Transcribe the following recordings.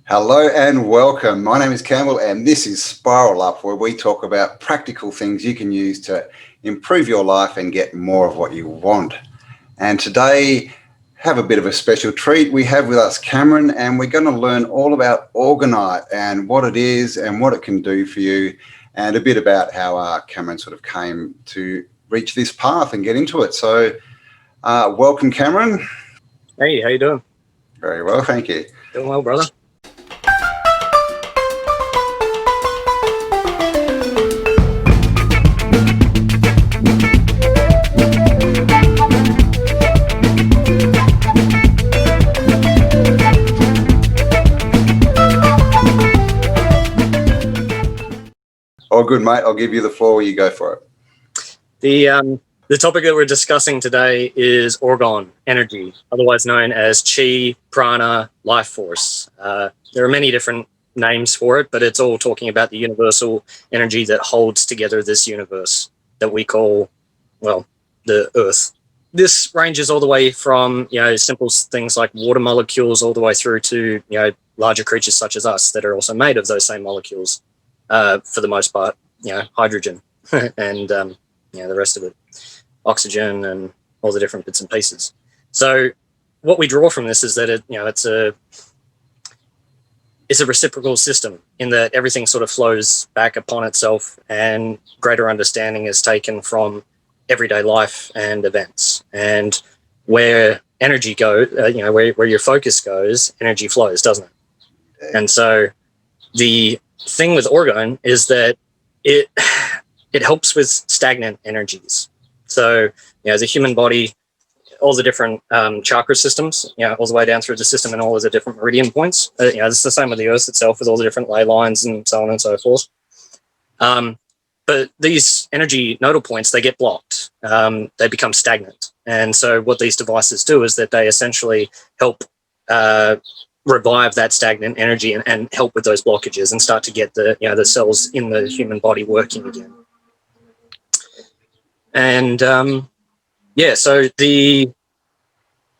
Hello and welcome. My name is Cambell and this is Spiral Up, where we talk about practical things you can use to improve your life and get more of what you want. And today, have a bit of a special treat. We have with us Cameron, and we're going to learn all about Orgonite and what it is and what it can do for you, and a bit about how Cameron sort of came to reach this path and get into it. So welcome, Cameron. Hey, how you doing? Very well, thank you. Doing well, brother. Oh, good, mate. I'll give you the floor. You go for it. The topic that we're discussing today is orgon, energy, otherwise known as chi, prana, life force. There are many different names for it, but it's all talking about the universal energy that holds together this universe that we call, well, the Earth. This ranges all the way from, simple things like water molecules all the way through to, larger creatures such as us that are also made of those same molecules. For the most part, hydrogen and, the rest of it, oxygen and all the different bits and pieces. So what we draw from this is that it's a reciprocal system in that everything sort of flows back upon itself, and greater understanding is taken from everyday life and events. And where energy goes, where your focus goes, energy flows, doesn't it? And so the thing with orgone is that it helps with stagnant energies. So, the human body, all the different chakra systems, all the way down through the system and all of the different meridian points. It's the same with the Earth itself with all the different ley lines and so on and so forth. But these energy nodal points, they get blocked. They become stagnant. And so what these devices do is that they essentially help revive that stagnant energy and help with those blockages and start to get the cells in the human body working again. And so the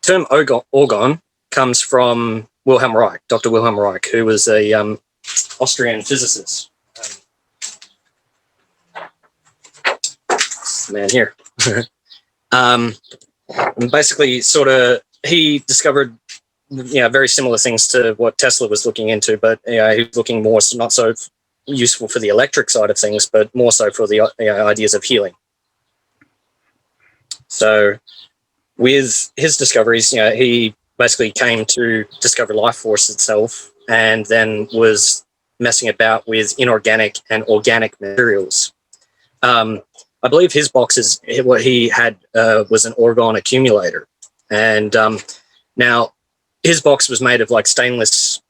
term orgon comes from Wilhelm Reich, Dr. Wilhelm Reich, who was a Austrian physicist. This man here. And basically, he discovered very similar things to what Tesla was looking into, but he was looking more not so useful for the electric side of things, but more so for the ideas of healing. So with his discoveries, he basically came to discover life force itself, and then was messing about with inorganic and organic materials. I believe his boxes, what he had was an orgon accumulator. And now his box was made of like stainless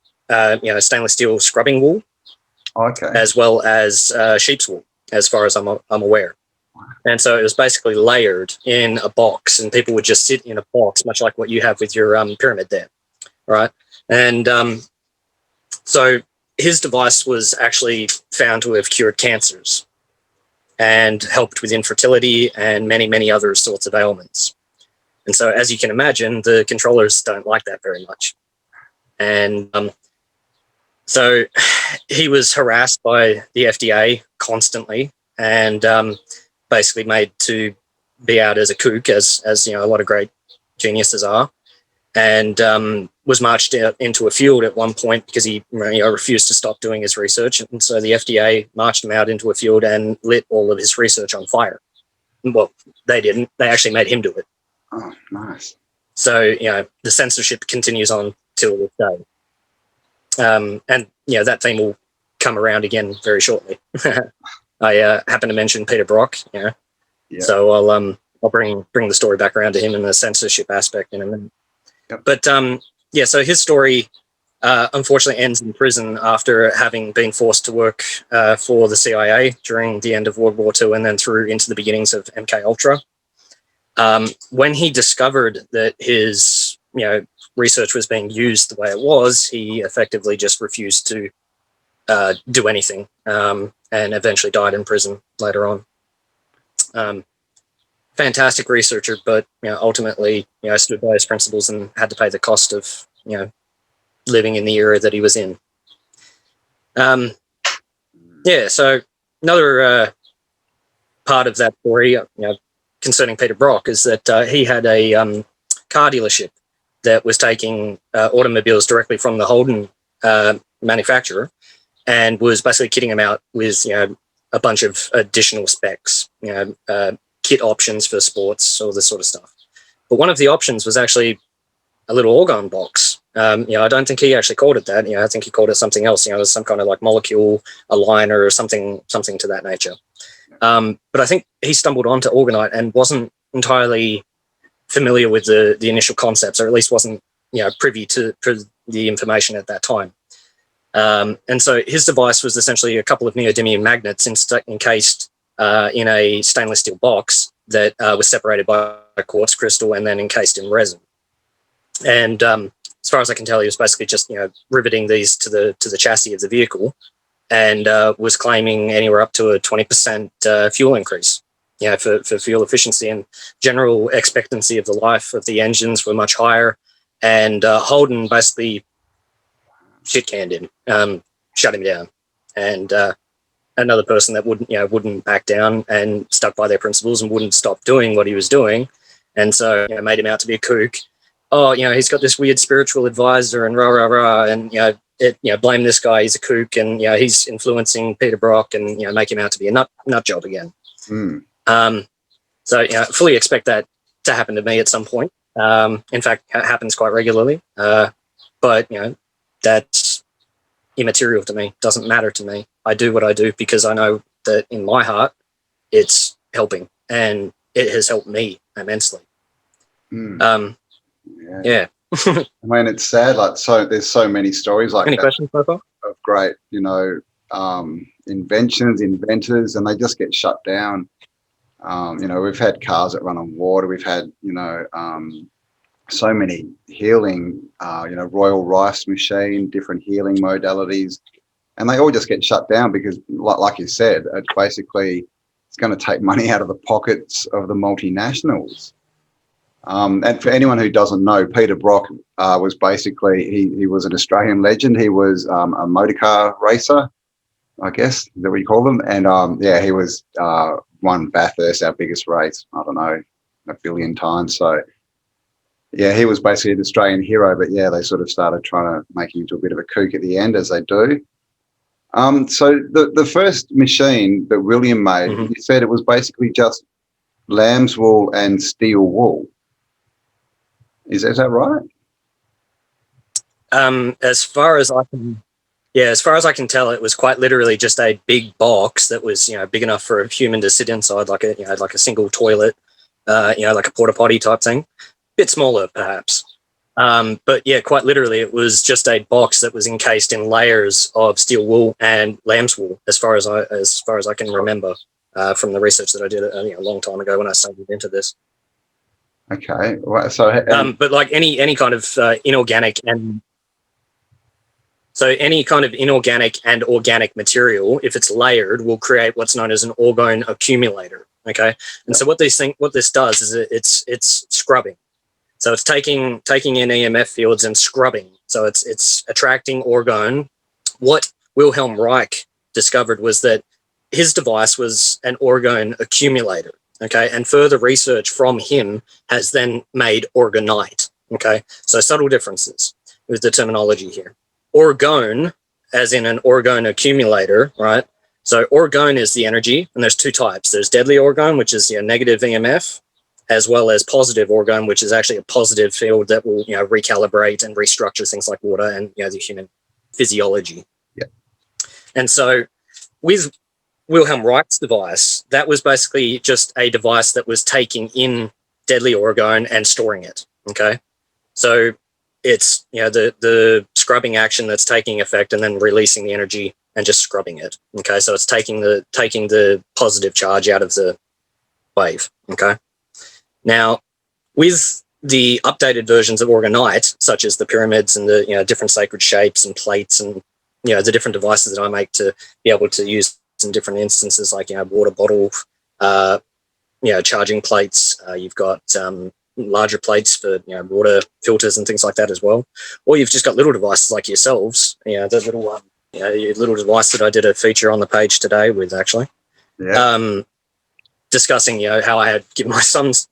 steel scrubbing wool, as well as sheep's wool, as far as I'm aware. And so it was basically layered in a box, and people would just sit in a box, much like what you have with your pyramid there, right? And so his device was actually found to have cured cancers and helped with infertility and many, many other sorts of ailments. And so, as you can imagine, the controllers don't like that very much. And so he was harassed by the FDA constantly, and basically made to be out as a kook, as a lot of great geniuses are, and was marched out into a field at one point because he refused to stop doing his research. And so the FDA marched him out into a field and lit all of his research on fire. Well, they didn't. They actually made him do it. Oh, nice. So, the censorship continues on till this day. And, that theme will come around again very shortly. I happen to mention Peter Brock, so I'll bring the story back around to him in the censorship aspect in a minute. Yep. But so his story unfortunately ends in prison after having been forced to work for the CIA during the end of World War II and then through into the beginnings of MK Ultra. When he discovered that his research was being used the way it was, he effectively just refused to do anything, and eventually died in prison later on. Fantastic researcher, but ultimately stood by his principles and had to pay the cost of living in the era that he was in. Yeah, so another part of that story, concerning Peter Brock, is that he had a car dealership that was taking automobiles directly from the Holden manufacturer, and was basically kitting them out with a bunch of additional specs, kit options for sports, all this sort of stuff. But one of the options was actually a little orgone box. I don't think he actually called it that. I think he called it something else. It was some kind of like molecule aligner or something to that nature. But I think he stumbled onto Orgonite and wasn't entirely familiar with the initial concepts, or at least wasn't privy to the information at that time. And so his device was essentially a couple of neodymium magnets encased in a stainless steel box that was separated by a quartz crystal and then encased in resin. And as far as I can tell, he was basically just riveting these to the chassis of the vehicle, and was claiming anywhere up to a 20% fuel increase, for fuel efficiency, and general expectancy of the life of the engines were much higher. And Holden basically shit canned him, shut him down, and another person that wouldn't back down and stuck by their principles and wouldn't stop doing what he was doing, and so made him out to be a kook. Oh, he's got this weird spiritual advisor and rah rah rah, and blame this guy, he's a kook, and he's influencing Peter Brock, and make him out to be a nut job again. So fully expect that to happen to me at some point. In fact, it happens quite regularly. But that's immaterial to me. Doesn't matter to me. I do what I do because I know that in my heart, it's helping, and it has helped me immensely. Yeah. I mean, it's sad. There's so many stories like Any that questions so far? of great, inventions, inventors, and they just get shut down. We've had cars that run on water. We've had, so many healing, Royal Rice machine, different healing modalities, and they all just get shut down because, like you said, it's going to take money out of the pockets of the multinationals. And for anyone who doesn't know, Peter Brock was basically, he was an Australian legend. He was a motorcar racer, I guess, is that what you call them? And he was won Bathurst, our biggest race, I don't know, 1 billion times. So yeah, he was basically an Australian hero, but yeah, they sort of started trying to make him into a bit of a kook at the end, as they do. So the first machine that William made, you said it was basically just lamb's wool and steel wool. Is that right? As far as I can tell, it was quite literally just a big box that was, big enough for a human to sit inside, like a single toilet, like a porta potty type thing. Bit smaller, perhaps. But yeah, quite literally, it was just a box that was encased in layers of steel wool and lamb's wool, as far as I can remember from the research that I did a long time ago when I started into this. Okay, well, so but like any kind of inorganic and organic material, if it's layered, will create what's known as an orgone accumulator. Okay, and so what this does is it's scrubbing. So it's taking in EMF fields and scrubbing. So it's attracting orgone. What Wilhelm Reich discovered was that his device was an orgone accumulator. Okay, and further research from him has then made Orgonite. Okay, so subtle differences with the terminology here. Orgone, as in an orgone accumulator, right? So orgone is the energy, and there's two types. There's deadly orgone, which is negative EMF, as well as positive orgone, which is actually a positive field that will recalibrate and restructure things like water and the human physiology. Yeah. And so with Wilhelm Reich's device, that was basically just a device that was taking in deadly orgone and storing it. Okay, so it's the scrubbing action that's taking effect and then releasing the energy and just scrubbing it. Okay, so it's taking the positive charge out of the wave. Okay, now with the updated versions of Orgonite, such as the pyramids and the different sacred shapes and plates and the different devices that I make to be able to use in different instances, like water bottle, charging plates. You've got larger plates for water filters and things like that as well. Or you've just got little devices like yourselves, the little a little device that I did a feature on the page today with, actually. Yeah. Discussing, how I had given myself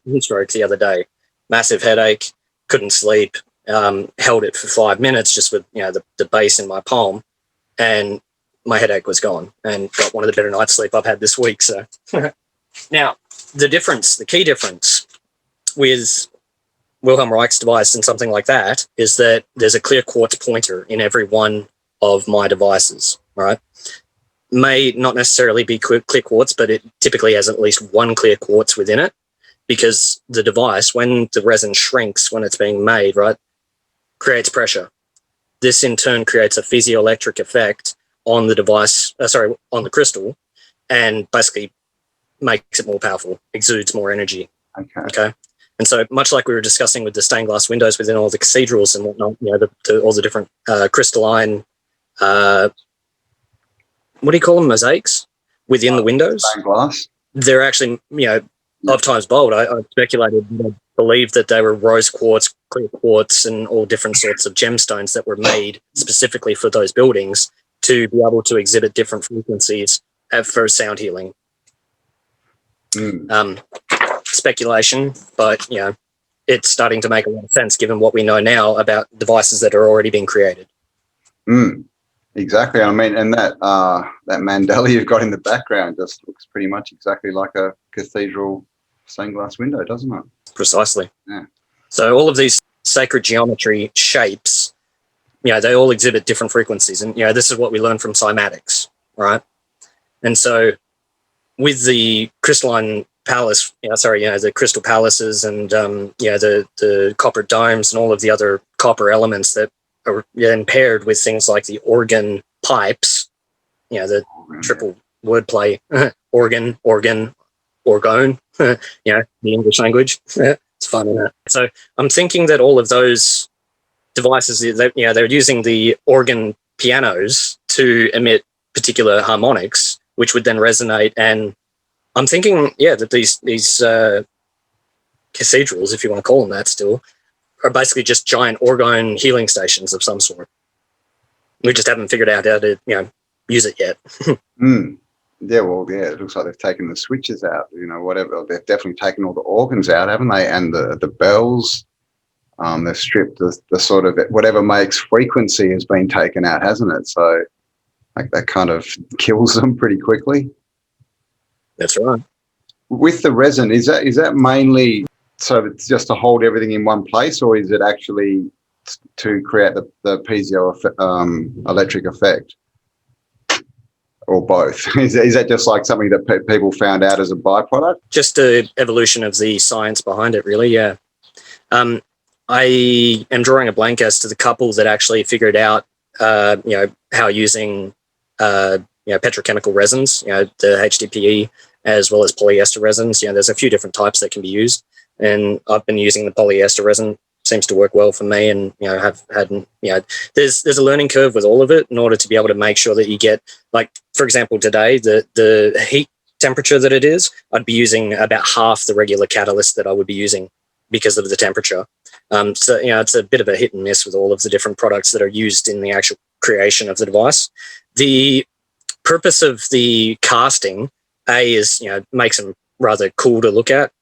a stroke the other day. Massive headache, couldn't sleep, held it for 5 minutes just with, the base in my palm, and my headache was gone, and got one of the better night's sleep I've had this week. So now the key difference with Wilhelm Reich's device and something like that is that there's a clear quartz pointer in every one of my devices, right? May not necessarily be clear quartz, but it typically has at least one clear quartz within it, because the device, when the resin shrinks when it's being made, right, creates pressure. This in turn creates a piezoelectric effect on the device, on the crystal, and basically makes it more powerful, exudes more energy. Okay. And so, much like we were discussing with the stained glass windows within all the cathedrals and whatnot, all the different crystalline, what do you call them, mosaics within the windows? Stained glass. They're actually, of times bold. I speculated, believed that they were rose quartz, clear quartz, and all different sorts of gemstones that were made specifically for those buildings to be able to exhibit different frequencies for sound healing. Speculation, but it's starting to make a lot of sense given what we know now about devices that are already being created. Exactly. I mean, and that mandala you've got in the background just looks pretty much exactly like a cathedral stained glass window, doesn't it? Precisely. Yeah. So all of these sacred geometry shapes, they all exhibit different frequencies, and this is what we learned from cymatics, right? And so with the crystalline palace, the crystal palaces and the copper domes and all of the other copper elements that are then paired with things like the organ pipes, the triple wordplay, organ, orgone, the English language. It's fun, isn't it? So I'm thinking that all of those devices, they're using the organ pianos to emit particular harmonics, which would then resonate. And I'm thinking, that these cathedrals, if you want to call them that still, are basically just giant orgone healing stations of some sort. We just haven't figured out how to, use it yet. Yeah, well, it looks like they've taken the switches out, whatever. They've definitely taken all the organs out, haven't they? And the bells, they've stripped the sort of whatever makes frequency has been taken out, hasn't it? So like that kind of kills them pretty quickly. That's right. With the resin, is that mainly so it's just to hold everything in one place, or is it actually to create the piezoelectric effect, or both? Is that just like something that people found out as a byproduct? Just the evolution of the science behind it, really. Yeah. I am drawing a blank as to the couple that actually figured out, how using, petrochemical resins, the HDPE as well as polyester resins. There's a few different types that can be used, and I've been using the polyester resin. Seems to work well for me, and have had there's a learning curve with all of it in order to be able to make sure that you get, like, for example, today the heat temperature that it is, I'd be using about half the regular catalyst that I would be using because of the temperature. So it's a bit of a hit and miss with all of the different products that are used in the actual creation of the device. The purpose of the casting is makes them rather cool to look at.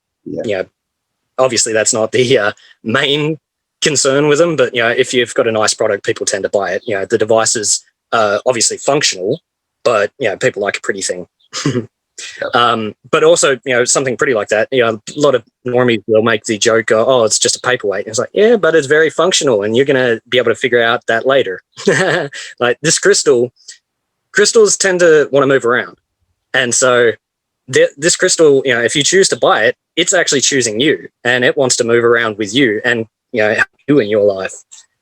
Obviously that's not the main concern with them, but if you've got a nice product, people tend to buy it. The device is obviously functional, but people like a pretty thing. But also something pretty like that, a lot of normies will make the joke, oh, it's just a paperweight. And it's like, yeah, but it's very functional, and you're going to be able to figure out that later. Like this crystals tend to want to move around, and so this crystal, if you choose to buy it, it's actually choosing you, and it wants to move around with you and help you in your life.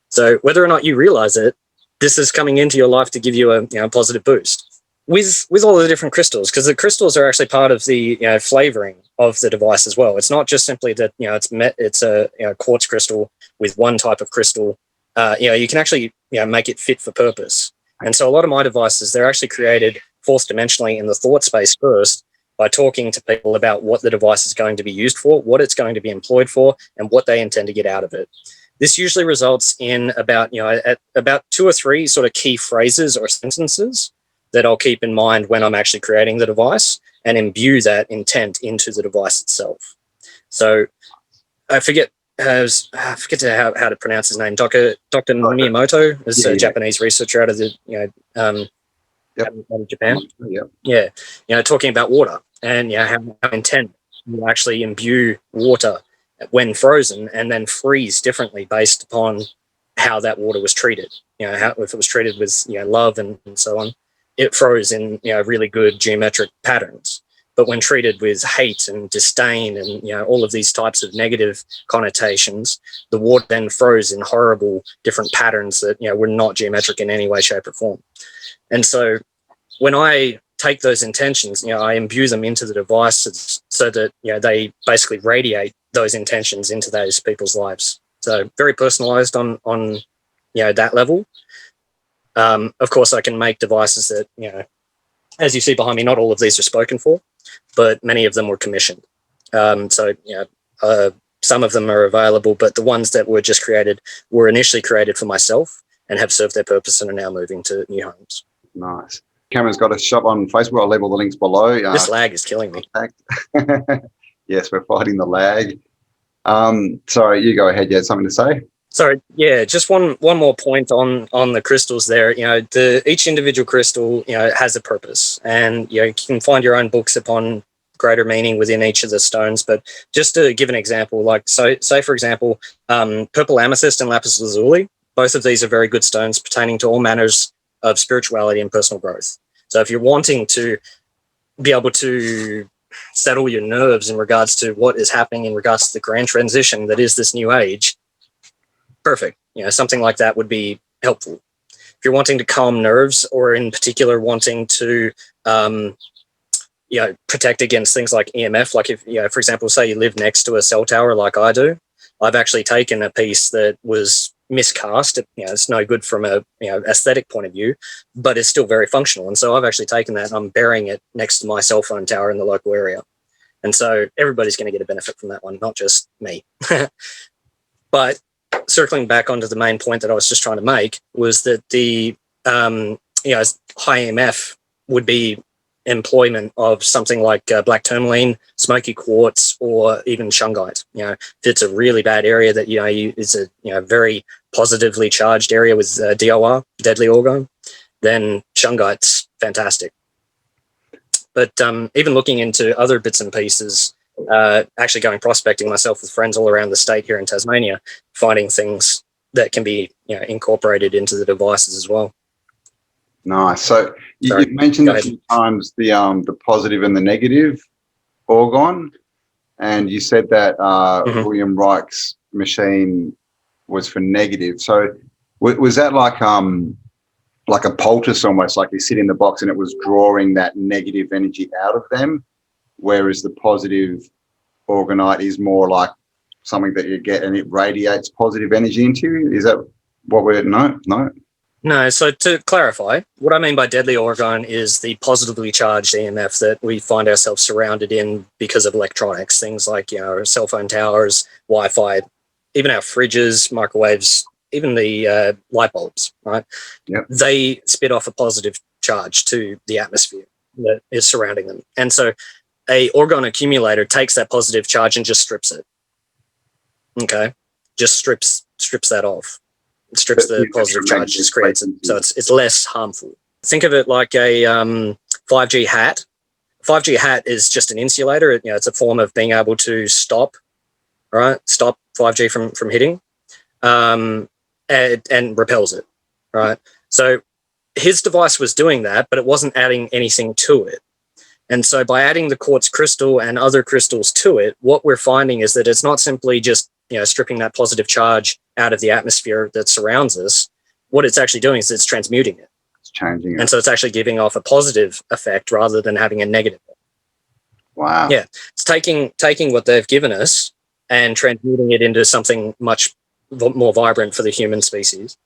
So whether or not you realize it, this is coming into your life to give you a positive boost with all the different crystals, because the crystals are actually part of the flavoring of the device as well. It's not just simply that it's a quartz crystal with one type of crystal. You can actually make it fit for purpose. And so a lot of my devices, they're actually created fourth dimensionally in the thought space first, by talking to people about what the device is going to be used for, what it's going to be employed for, and what they intend to get out of it. This usually results in about, at about 2 or 3 sort of key phrases or sentences that I'll keep in mind when I'm actually creating the device and imbue that intent into the device itself. So I forget how to pronounce his name. Dr. Miyamoto is a Japanese researcher out of the out of Japan. Yeah, talking about water and how intent will actually imbue water when frozen and then freeze differently based upon how that water was treated. How if it was treated with love and so on, it froze in really good geometric patterns. But when treated with hate and disdain and all of these types of negative connotations, the water then froze in horrible different patterns that were not geometric in any way, shape, or form. And so when I take those intentions, I imbue them into the device so that they basically radiate those intentions into those people's lives. So very personalized on that level. Of course, I can make devices that as you see behind me, not all of these are spoken for, but many of them were commissioned. Some of them are available, but the ones that were just created were initially created for myself and have served their purpose and are now moving to new homes. Nice. Cameron's got a shop on Facebook. I'll leave all the links below. This lag is killing me. Yes, we're fighting the lag. Sorry, you go ahead. You had something to say? Sorry, yeah, just one more point on the crystals there. Each individual crystal, has a purpose, and you can find your own books upon greater meaning within each of the stones. But just to give an example, say for example, purple amethyst and lapis lazuli, both of these are very good stones pertaining to all manners of spirituality and personal growth. So if you're wanting to be able to settle your nerves in regards to what is happening in regards to the grand transition that is this new age, perfect. Something like that would be helpful. If you're wanting to calm nerves, or in particular wanting to protect against things like EMF, like if for example, say you live next to a cell tower like I do, I've actually taken a piece that was miscast. It's no good from a aesthetic point of view, but it's still very functional. And so I've actually taken that and I'm burying it next to my cell phone tower in the local area. And so everybody's going to get a benefit from that one, not just me. But circling back onto the main point that I was just trying to make was that the high EMF would be employment of something like black tourmaline, smoky quartz, or even shungite. If it's a really bad area that is a very positively charged area with DOR, deadly orgone, then shungite's fantastic. But even looking into other bits and pieces, actually going prospecting myself with friends all around the state here in Tasmania, finding things that can be incorporated into the devices as well. Nice. So you mentioned a few times the positive and the negative orgone, and you said that William Reich's machine was for negative. So was that like a poultice almost, like you sit in the box and it was drawing that negative energy out of them, whereas the positive orgonite is more like something that you get and it radiates positive energy into you? Is that what we're... No, so to clarify, what I mean by deadly orgone is the positively charged EMF that we find ourselves surrounded in because of electronics, things like our cell phone towers, Wi-Fi, even our fridges, microwaves, even the light bulbs, right? Yep. They spit off a positive charge to the atmosphere that is surrounding them. And so a orgone accumulator takes that positive charge and just strips it. Okay? Just strips that off. It strips the positive charge, just creates it. So it's less harmful. Think of it like a 5G hat. 5G hat is just an insulator. It's a form of being able to stop 5G from hitting, and repels it, right? So his device was doing that, but it wasn't adding anything to it. And so by adding the quartz crystal and other crystals to it, what we're finding is that it's not simply just stripping that positive charge out of the atmosphere that surrounds us. What it's actually doing is it's transmuting it. It's changing it. And so it's actually giving off a positive effect rather than having a negative. Wow. Yeah. It's taking what they've given us and transmuting it into something much more vibrant for the human species.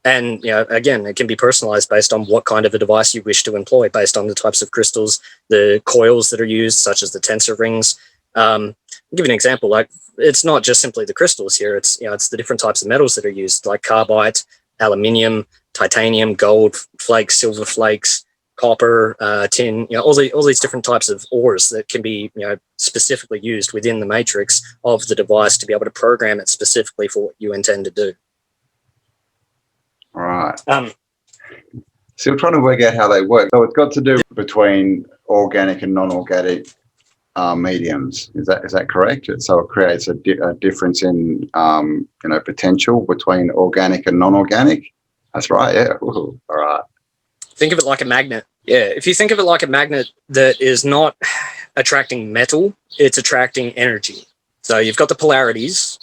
And, again, it can be personalized based on what kind of a device you wish to employ, based on the types of crystals, the coils that are used, such as the tensor rings, I'll give you an example. Like, it's not just simply the crystals here. It's, it's the different types of metals that are used, like carbide, aluminium, titanium, gold flakes, silver flakes, copper, tin. All these different types of ores that can be, specifically used within the matrix of the device to be able to program it specifically for what you intend to do. All right. So I'm trying to work out how they work. So it's got to do between organic and non-organic mediums. Is that correct? So it creates a difference in potential between organic and non-organic. That's right. Yeah. Ooh, all right. Think of it like a magnet. Yeah. If you think of it like a magnet that is not attracting metal, it's attracting energy. So you've got the polarities,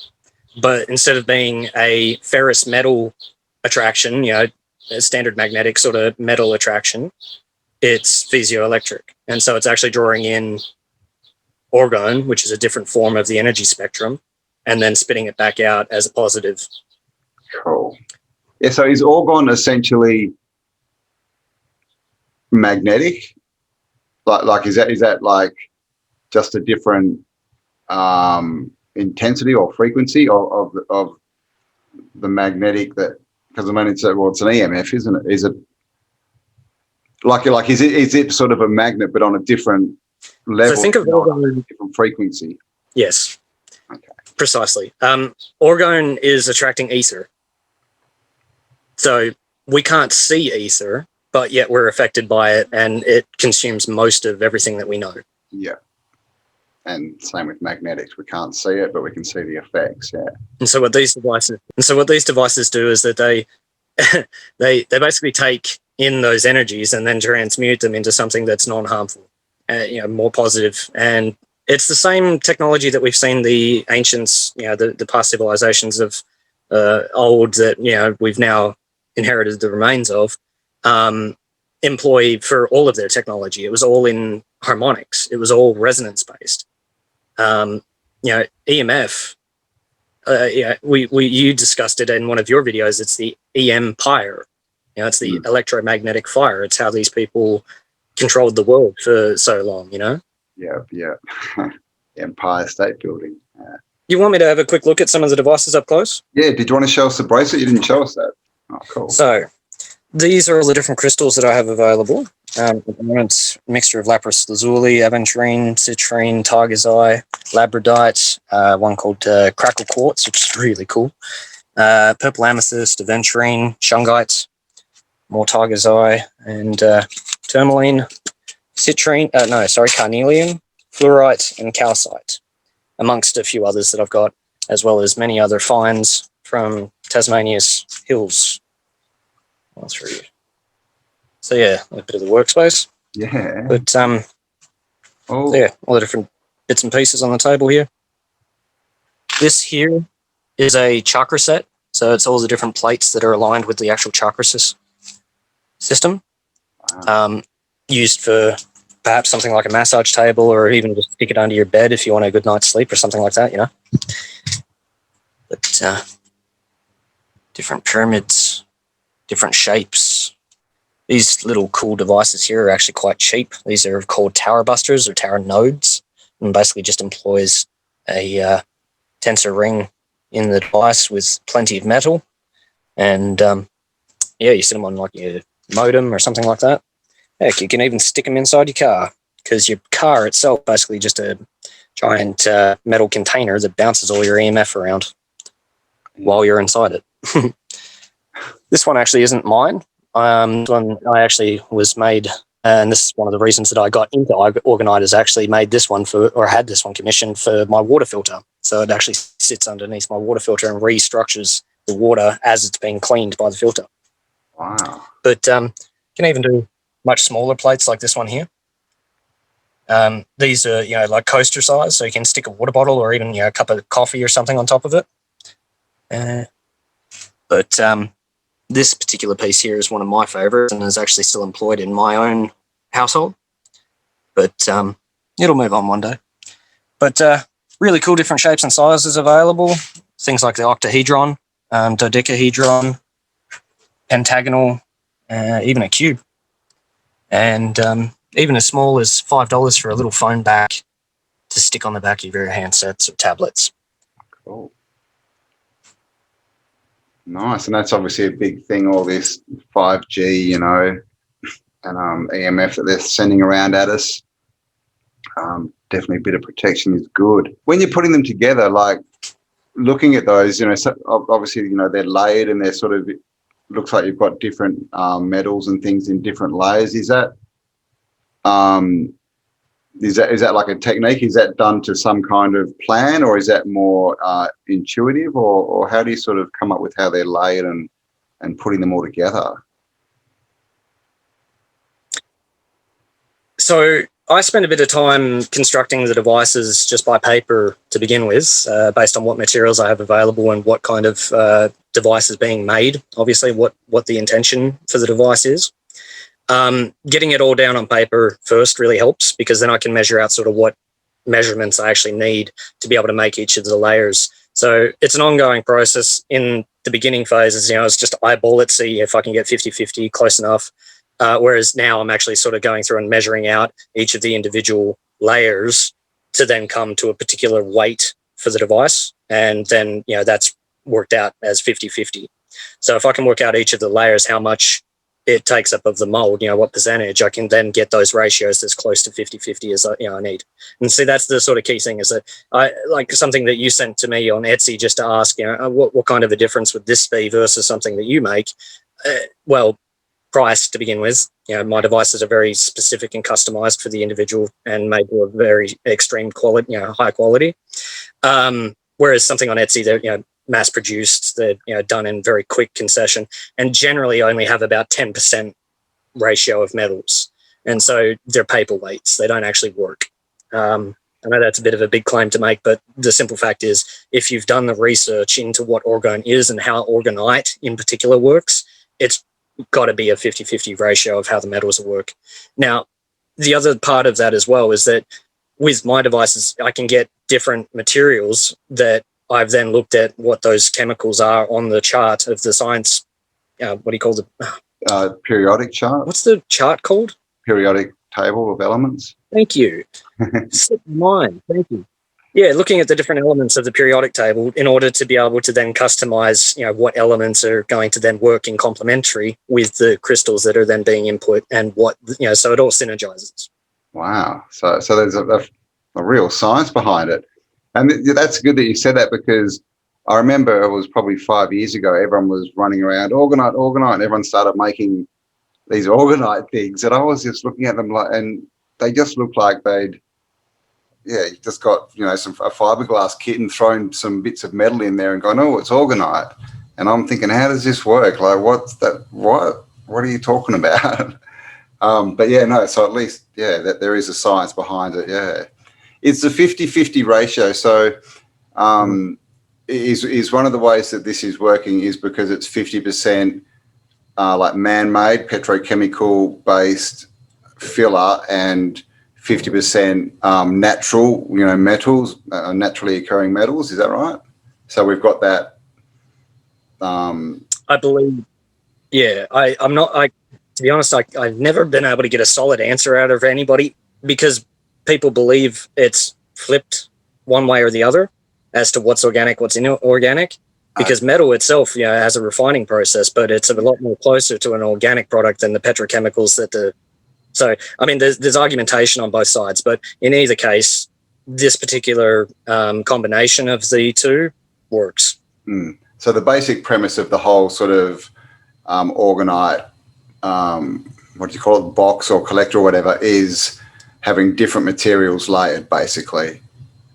but instead of being a ferrous metal attraction, a standard magnetic sort of metal attraction, it's piezoelectric. And so it's actually drawing in orgone, which is a different form of the energy spectrum, and then spitting it back out as a positive. Cool. Yeah, so is orgone essentially magnetic? Like is that like just a different intensity or frequency of the magnetic that, because I mean it's an EMF, isn't it? Is it like is it sort of a magnet but on a different level? So think of orgone, different frequency. Yes. Okay. Precisely. Orgone is attracting ether. So we can't see ether, but yet we're affected by it, and it consumes most of everything that we know. Yeah. And same with magnetics. We can't see it, but we can see the effects. Yeah. And so what these devices do is that they they basically take in those energies and then transmute them into something that's non-harmful, more positive. And it's the same technology that we've seen the ancients, the past civilizations of old that we've now inherited the remains of, employ for all of their technology. It was all in harmonics. It was all resonance based. EMF. You discussed it in one of your videos. It's the EM pyre. It's the electromagnetic fire. It's how these people controlled the world for so long. Yeah. Empire State Building. You want me to have a quick look at some of the devices up close? Yeah. Did you want to show us the bracelet? You didn't show us that. Oh, cool. So these are all the different crystals that I have available. At the moment, a mixture of lapis lazuli, aventurine, citrine, tiger's eye, labradorite, one called crackle quartz, which is really cool. Purple amethyst, aventurine, shungite, more tiger's eye, and tourmaline, carnelian, fluorite, and calcite, amongst a few others that I've got, as well as many other finds from Tasmania's hills. All through. So yeah, a bit of the workspace. Yeah. But all the different bits and pieces on the table here. This here is a chakra set. So it's all the different plates that are aligned with the actual chakra system. Wow. Used for perhaps something like a massage table, or even just stick it under your bed if you want a good night's sleep or something like that, But different pyramids, different shapes. These little cool devices here are actually quite cheap. These are called tower busters or tower nodes, and basically just employs a tensor ring in the device with plenty of metal. And you sit them on like your modem or something like that. Heck, you can even stick them inside your car, because your car itself basically just a giant metal container that bounces all your EMF around while you're inside it. This one actually isn't mine. This one I actually was made, and this is one of the reasons that I got into Orgonite, is actually made this one had this one commissioned for my water filter. So it actually sits underneath my water filter and restructures the water as it's being cleaned by the filter. Wow. But can even do much smaller plates like this one here. These are, like coaster size, so you can stick a water bottle or even, a cup of coffee or something on top of it. But this particular piece here is one of my favorites and is actually still employed in my own household. But it'll move on one day. But really cool different shapes and sizes available. Things like the octahedron, dodecahedron, pentagonal, even a cube. And even as small as $5 for a little phone back to stick on the back of your handsets or tablets. Cool. Nice. And that's obviously a big thing, all this 5G, you know, and EMF that they're sending around at us. Definitely a bit of protection is good. When you're putting them together, like looking at those, you know, so obviously, you know, they're layered and they're sort of, looks like you've got different metals and things in different layers. Is that like a technique? Is that done to some kind of plan, or is that more intuitive, or how do you sort of come up with how they're layered and putting them all together? So I spent a bit of time constructing the devices just by paper to begin with, based on what materials I have available and what kind of device is being made, obviously what the intention for the device is. Getting it all down on paper first really helps, because then I can measure out sort of what measurements I actually need to be able to make each of the layers. So it's an ongoing process. In the beginning phases, you know, it's just eyeball it, see if I can get 50-50 close enough. Whereas now I'm actually sort of going through and measuring out each of the individual layers to then come to a particular weight for the device. And then, you know, that's worked out as 50-50. So if I can work out each of the layers, how much it takes up of the mold, you know, what percentage, I can then get those ratios as close to 50-50 as I need. And see, that's the sort of key thing, is that I like something that you sent to me on Etsy just to ask, you know, what kind of a difference would this be versus something that you make? Well, price to begin with. You know, my devices are very specific and customized for the individual and made to a very extreme quality, you know, high quality. Whereas something on Etsy, they're, you know, mass produced, they're, you know, done in very quick concession, and generally only have about 10% ratio of metals. And so they're paperweights. They don't actually work. I know that's a bit of a big claim to make, but the simple fact is, if you've done the research into what orgone is and how Orgonite in particular works, it's got to be a 50-50 ratio of how the metals work. Now, the other part of that as well is that with my devices, I can get different materials that I've then looked at what those chemicals are on the chart of the science. What do you call it? Periodic chart. What's the chart called? Periodic table of elements. Thank you. Slip mine. Thank you. Yeah, looking at the different elements of the periodic table in order to be able to then customize, you know, what elements are going to then work in complementary with the crystals that are then being input, and what, you know, so it all synergizes. Wow. So there's a real science behind it. And that's good that you said that, because I remember it was probably 5 years ago, everyone was running around Orgonite, and everyone started making these Orgonite things. And I was just looking at them and they just looked like you just got, you know, a fiberglass kit and thrown some bits of metal in there and gone, oh, it's Orgonite. And I'm thinking, how does this work? Like, what's that? What are you talking about? But yeah, no, so at least, yeah, that there is a science behind it. Yeah. It's the 50-50 ratio. So is one of the ways that this is working is because it's 50% like man-made petrochemical based filler and 50% natural, you know, metals, naturally occurring metals. Is that right? So we've got that. I believe, yeah. I'm not. To be honest, I've never been able to get a solid answer out of anybody, because people believe it's flipped one way or the other as to what's organic, what's inorganic. Because metal itself, you know, has a refining process, but it's a lot more closer to an organic product than the petrochemicals that the. So, I mean, there's argumentation on both sides, but in either case, this particular combination of the two works. So the basic premise of the whole sort of Orgonite, what do you call it, box or collector or whatever, is having different materials layered, basically,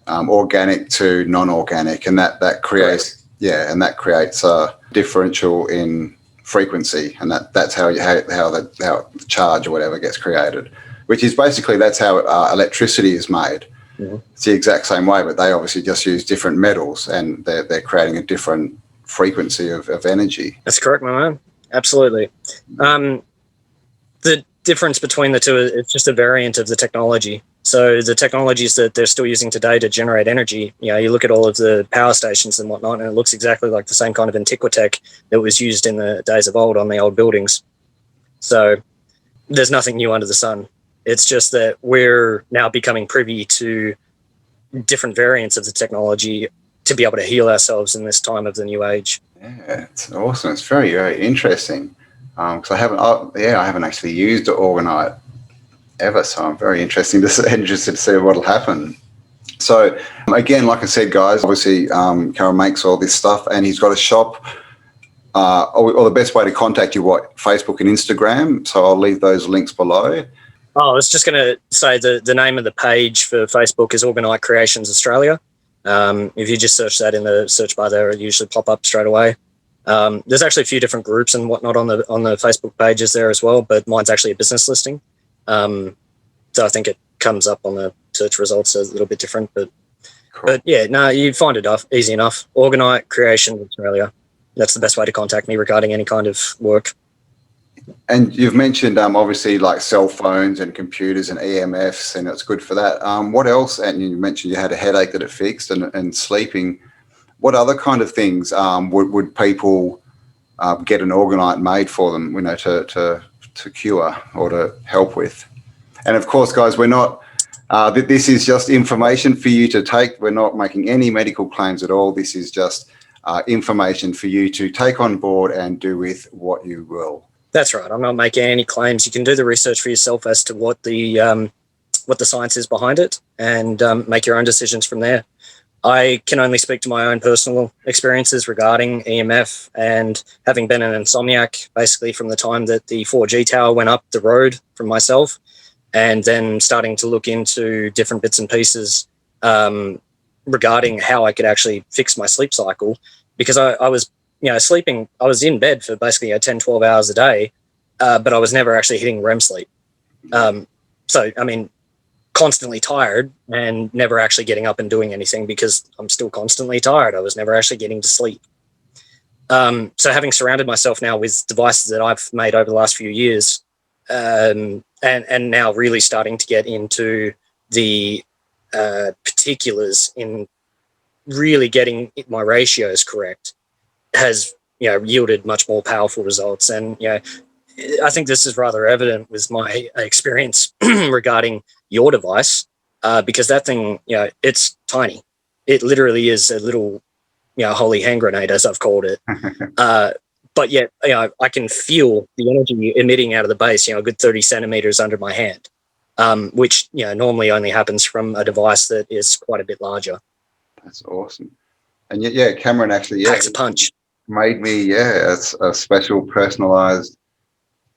organic to non-organic, and that creates, and that creates a differential in frequency, and that's how the charge or whatever gets created, which is basically that's how electricity is made. Mm-hmm. It's the exact same way, but they obviously just use different metals, and they're creating a different frequency of energy. That's correct, my man. Absolutely. The difference between the two, it's just a variant of the technology. So the technologies that they're still using today to generate energy, you know, you look at all of the power stations and whatnot, and it looks exactly like the same kind of antiquitech that was used in the days of old on the old buildings. So there's nothing new under the sun. It's just that we're now becoming privy to different variants of the technology to be able to heal ourselves in this time of the new age. Yeah, it's awesome. It's very, very interesting. Because I haven't actually used Orgonite ever, so I'm very interested to see what'll happen. So again, like I said, guys, obviously Cameron makes all this stuff, and he's got a shop. Or the best way to contact you, Facebook and Instagram. So I'll leave those links below. Oh, I was just going to say the name of the page for Facebook is Orgonite Creations Australia. If you just search that in the search bar there, it'll usually pop up straight away. There's actually a few different groups and whatnot on the Facebook pages there as well, but mine's actually a business listing. So I think it comes up on the search results a little bit different, but cool. But yeah, no, you find it easy enough. Orgonite Creations Australia. That's the best way to contact me regarding any kind of work. And you've mentioned obviously like cell phones and computers and EMFs, and it's good for that. What else? And you mentioned you had a headache that it fixed, and sleeping. What other kind of things would people get an Orgonite made for them, to cure or to help with? And of course, guys, we're not. This is just information for you to take. We're not making any medical claims at all. This is just information for you to take on board and do with what you will. That's right. I'm not making any claims. You can do the research for yourself as to what the science is behind it, and make your own decisions from there. I can only speak to my own personal experiences regarding EMF, and having been an insomniac basically from the time that the 4G tower went up the road from myself, and then starting to look into different bits and pieces regarding how I could actually fix my sleep cycle, because I was sleeping. I was in bed for basically 10, 12 hours a day, but I was never actually hitting REM sleep. So, I mean, constantly tired and never actually getting up and doing anything because I'm still constantly tired. I was never actually getting to sleep. So having surrounded myself now with devices that I've made over the last few years, and now really starting to get into the particulars in really getting my ratios correct, has yielded much more powerful results. And I think this is rather evident with my experience regarding your device, because that thing, it's tiny. It literally is a little, holy hand grenade, as I've called it. But yet, I can feel the energy emitting out of the base, a good 30 centimeters under my hand, which, normally only happens from a device that is quite a bit larger. That's awesome. And yet, Cameron actually packs a punch. Made me a special personalized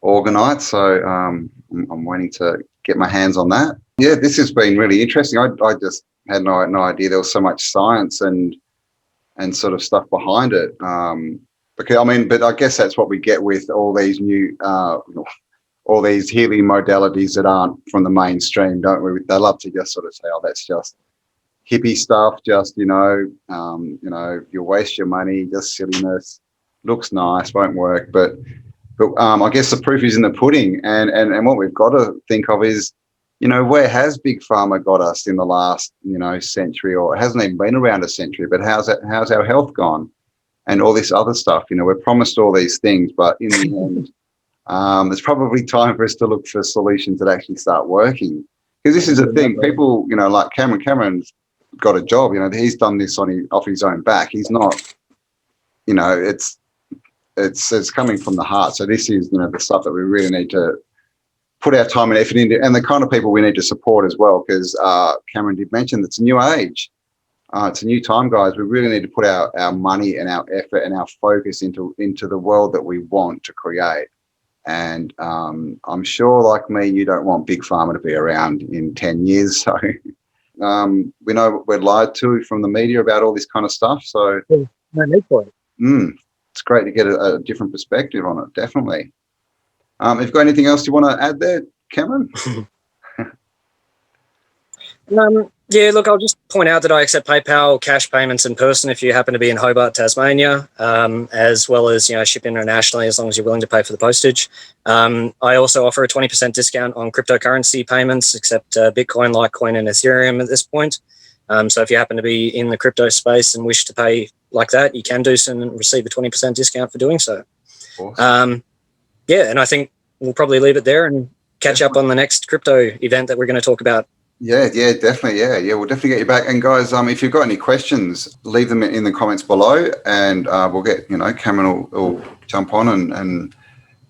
Orgonite. So I'm waiting to get my hands on that. Yeah, this has been really interesting. I just had no idea there was so much science and sort of stuff behind it. But I guess that's what we get with all these new, all these healing modalities that aren't from the mainstream, don't we? They love to just sort of say, "Oh, that's just hippie stuff. Just you'll waste your money. Just silliness. Looks nice, won't work." But I guess the proof is in the pudding. And what we've got to think of is, where has Big Pharma got us in the last century, or it hasn't even been around a century? But how's our health gone? And all this other stuff, we're promised all these things, but in the end, there's probably time for us to look for solutions that actually start working. Because this is the thing, people, like Cameron's got a job, he's done this off his own back. He's not, it's coming from the heart. So this is, the stuff that we really need to put our time and effort into, and the kind of people we need to support as well. Because Cameron did mention it's a new age. It's a new time, guys. We really need to put our money and our effort and our focus into the world that we want to create. And I'm sure, like me, you don't want Big Pharma to be around in 10 years. So we know we're lied to from the media about all this kind of stuff. So no need for it. It's great to get a different perspective on it, definitely. Have you got anything else you want to add there, Cameron? Yeah, look, I'll just point out that I accept PayPal, cash payments in person if you happen to be in Hobart, Tasmania, as well as, ship internationally as long as you're willing to pay for the postage. I also offer a 20% discount on cryptocurrency payments, except Bitcoin, Litecoin, and Ethereum at this point. So if you happen to be in the crypto space and wish to pay like that, you can do so and receive a 20% discount for doing so. Awesome. And I think we'll probably leave it there and catch up on the next crypto event that we're going to talk about. Yeah, definitely. Yeah, we'll definitely get you back. And guys, if you've got any questions, leave them in the comments below, and we'll get, Cameron will jump on and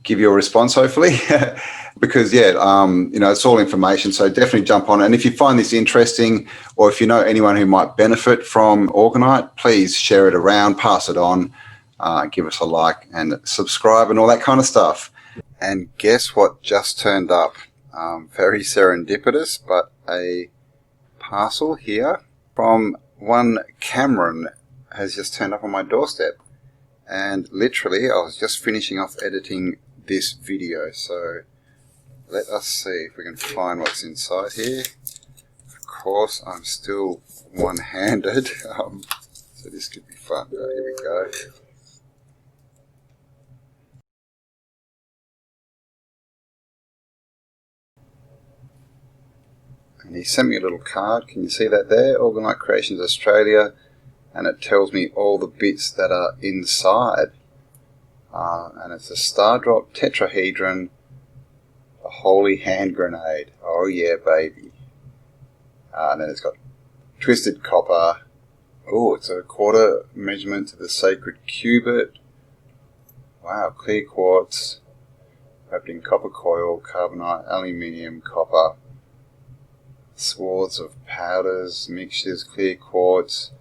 give you a response, hopefully. Because it's all information, so definitely jump on. And if you find this interesting, or if you know anyone who might benefit from Orgonite, please share it around, pass it on, give us a like and subscribe and all that kind of stuff. And guess what just turned up? Very serendipitous, but a parcel here from one Cameron has just turned up on my doorstep. And literally, I was just finishing off editing this video, so let us see if we can find what's inside here. Of course, I'm still one-handed, so this could be fun. Here we go. And he sent me a little card. Can you see that there? Orgonite Creations Australia, and it tells me all the bits that are inside. And it's a star drop tetrahedron, a holy hand grenade. Oh yeah, baby. And then it's got twisted copper. Oh, it's a quarter measurement to the sacred cubit. Wow, clear quartz, wrapped in copper coil, carbonite, aluminium, copper. Swords of powders, mixtures, clear quartz,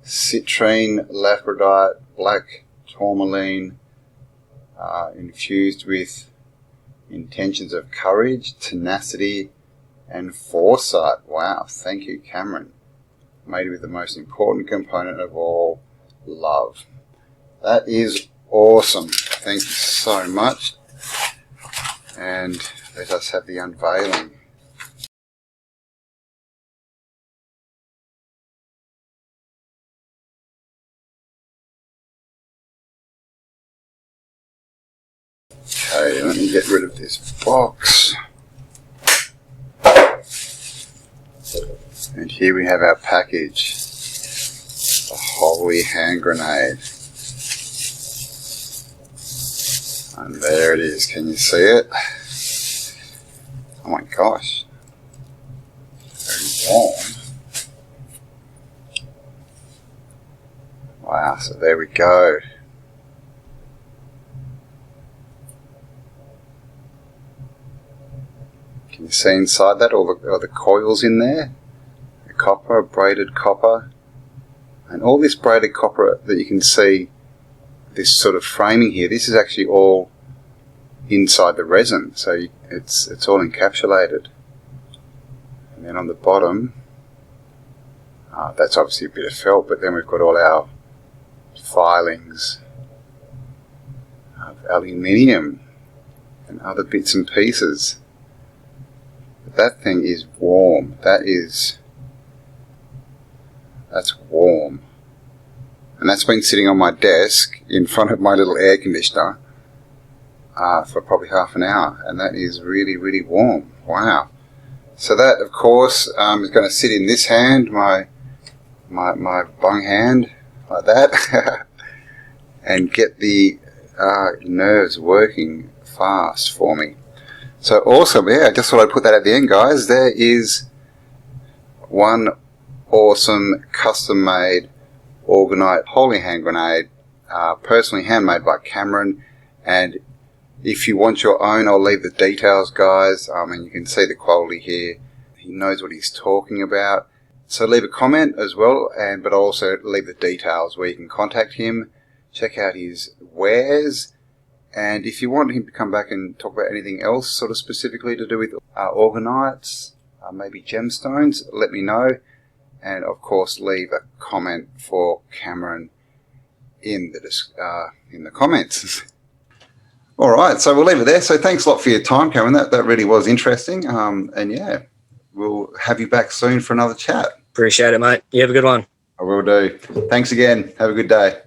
citrine, labradorite, black tourmaline, infused with intentions of courage, tenacity, and foresight. Wow, thank you, Cameron. Made with the most important component of all, love. That is awesome. Thank you so much. And let us have the unveiling. Okay, let me get rid of this box. And here we have our package, the holy hand grenade. And there it is, can you see it? Oh my gosh, very warm. Wow, so there we go. Can you see inside that all the coils in there? The copper, braided copper, and all this braided copper that you can see, this sort of framing here, this is actually all inside the resin, so it's all encapsulated. And then on the bottom, that's obviously a bit of felt, but then we've got all our filings of aluminium and other bits and pieces. But that thing is warm. That's warm. And that's been sitting on my desk in front of my little air conditioner for probably half an hour, and that is really, really warm. Wow. So that, of course, is going to sit in this hand, my bung hand, like that, and get the nerves working fast for me. So awesome. Yeah, I just thought I'd put that at the end, guys. There is one awesome custom-made Orgonite holy hand grenade, personally handmade by Cameron. And if you want your own, I'll leave the details, guys. And you can see the quality here. He knows what he's talking about. So leave a comment as well, but I'll also leave the details where you can contact him, check out his wares, and if you want him to come back and talk about anything else sort of specifically to do with Orgonites, maybe gemstones, let me know. And of course leave a comment for Cameron in the comments. All right, so we'll leave it there. So thanks a lot for your time, Cameron. That really was interesting. And yeah, we'll have you back soon for another chat. Appreciate it, mate. You have a good one. I will do. Thanks again. Have a good day.